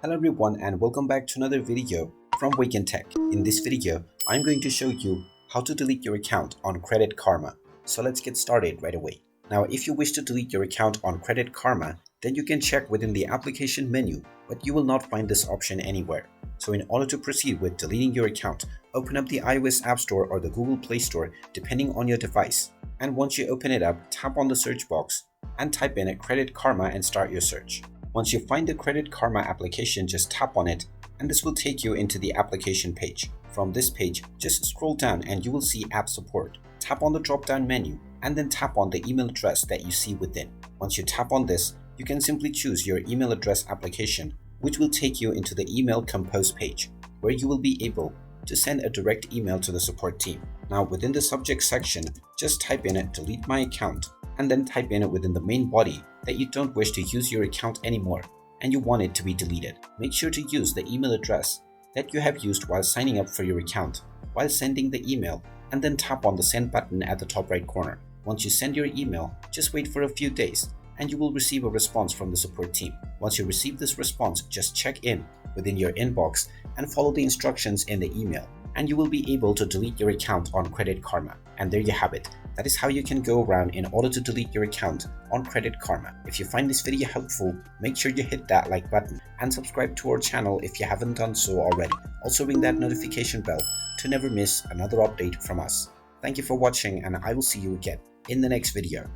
Hello everyone and welcome back to another video from Wake&Tech. In this video, I'm going to show you how to delete your account on Credit Karma. So let's get started right away. Now, if you wish to delete your account on Credit Karma, then you can check within the application menu, but you will not find this option anywhere. So in order to proceed with deleting your account, open up the iOS App Store or the Google Play Store depending on your device. And once you open it up, tap on the search box and type in Credit Karma and start your search. Once you find the Credit Karma application, just tap on it and this will take you into the application page. From this page, just scroll down and you will see App Support. Tap on the drop-down menu and then tap on the email address that you see within. Once you tap on this, you can simply choose your email address application, which will take you into the Email Compose page, where you will be able to send a direct email to the support team. Now, within the subject section, just type in delete my account and then type in within the main body that you don't wish to use your account anymore and you want it to be deleted. Make sure to use the email address that you have used while signing up for your account while sending the email, and then tap on the send button at the top right corner. Once you send your email, just wait for a few days and you will receive a response from the support team. Once you receive this response, just check in within your inbox and follow the instructions in the email, and you will be able to delete your account on Credit Karma. And there you have it. That is how you can go around in order to delete your account on Credit Karma. If you find this video helpful, make sure you hit that like button and subscribe to our channel if you haven't done so already. Also ring that notification bell to never miss another update from us. Thank you for watching and I will see you again in the next video.